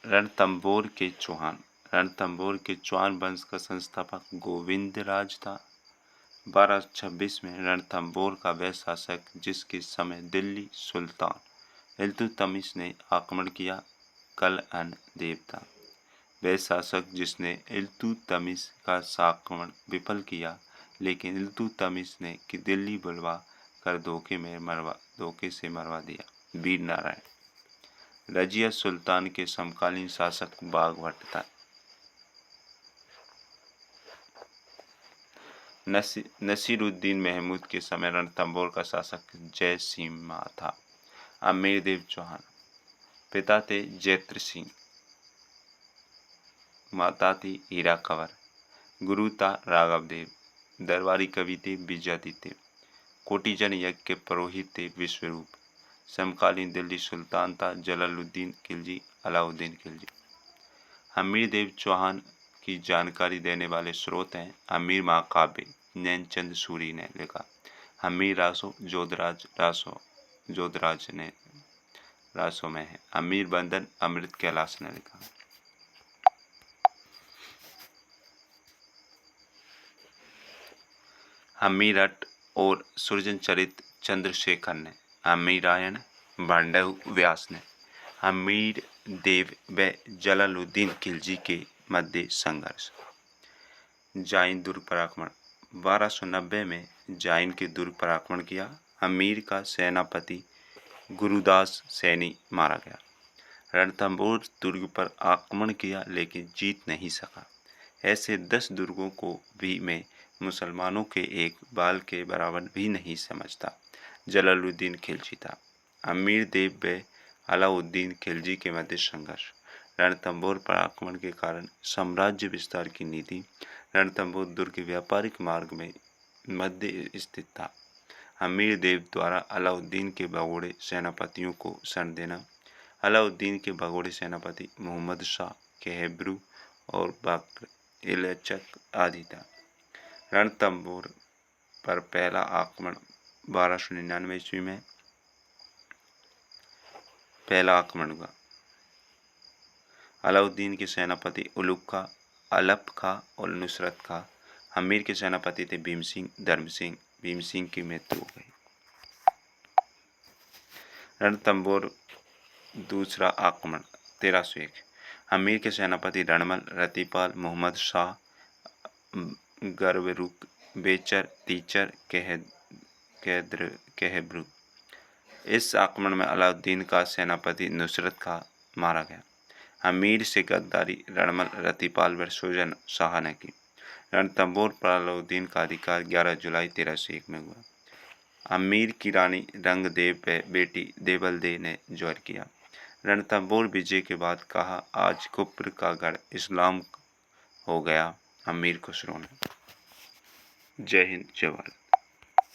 रणथंभौर के चौहान। रणथंभौर के चौहान वंश का संस्थापक गोविंदराज था। 1226 में रणथंभौर का वह शासक जिसके समय दिल्ली सुल्तान इल्तुतमिश ने आक्रमण किया कलअन देव था। वह शासक जिसने इल्तुतमिश का आक्रमण विफल किया, लेकिन इल्तुतमिश ने कि दिल्ली बुलवा कर धोखे से मरवा दिया। वीर नारायण। रजिया सुल्तान के समकालीन शासक बाघभट्ट था। नसीरुद्दीन महमूद के समय रणथंभौर का शासक जयसिम्हा था। अमीरदेव चौहान। पिता थे जैत्र सिंह, माता थी हीरा कंवर, गुरु था राघव देव, दरबारी कवि थे विजयादित्य, कोटिजन यज्ञ के पुरोहित थे विश्वरूप। समकालीन दिल्ली सुल्तान था जलालुद्दीन खिलजी, अलाउद्दीन खिलजी। अमीरदेव चौहान की जानकारी देने वाले स्रोत हैं अमीर महाकाव्य, नैनचंद सूरी ने लिखा। अमीर रासो जोधराज ने रासो में है। अमीर बंधन अमृत कैलाश ने लिखा। अमीरठ और सृजन चरित चंद्रशेखर ने। अमीरायण भांडव व्यास ने। अमीर देव व जलालुद्दीन खिलजी के मध्य संघर्ष। जाइन दुर्ग पर आक्रमण। 1290 में जाइन के दुर्ग पर आक्रमण किया। अमीर का सेनापति गुरुदास सैनी मारा गया। रणथंभौर दुर्ग पर आक्रमण किया लेकिन जीत नहीं सका। ऐसे 10 दुर्गों को भी मैं मुसलमानों के एक बाल के बराबर भी नहीं समझता। जलालुद्दीन खिलजी था। अमीर देव व अलाउद्दीन खिलजी के मध्य संघर्ष। रणथंभौर पर आक्रमण के कारण साम्राज्य विस्तार की नीति। रणथंभौर दुर्ग व्यापारिक मार्ग में मध्य स्थित था। अमीर देव द्वारा अलाउद्दीन के भगोड़े सेनापतियों को शरण देना। अलाउद्दीन के भगोड़े सेनापति मोहम्मद शाह, केहब्रू और बकर इलचक आदि था। रणथंभौर पर पहला आक्रमण 1299 ईस्वी में पहला आक्रमण हुआ। अलाउद्दीन के सेनापति उलुग खां, अलप खां और नुसरत खां। अमीर के सेनापति थे भीम सिंह, धर्म सिंह। भीम सिंह की मृत्यु हो गई। रणथंभौर दूसरा आक्रमण 1301। अमीर के सेनापति रणमल, रतिपाल, मोहम्मद शाह, गर्वरुक, बेचर, तीचर, केहब्रू। इस आक्रमण में अलाउद्दीन का सेनापति नुसरत खां मारा गया। अमीर से गद्दारी रणमल, रतिपाल व सुजन शाह ने की। रणथंभौर पर अलाउद्दीन का अधिकार 11 जुलाई 1301 में हुआ। अमीर की रानी रंगदेव व बेटी देवलदे ने ज्वार किया। रणथंभौर विजय के बाद कहा, आज कुफ्र का गढ़ इस्लाम हो गया। अमीर खुसरो ने। जय हिंद, जय भारत।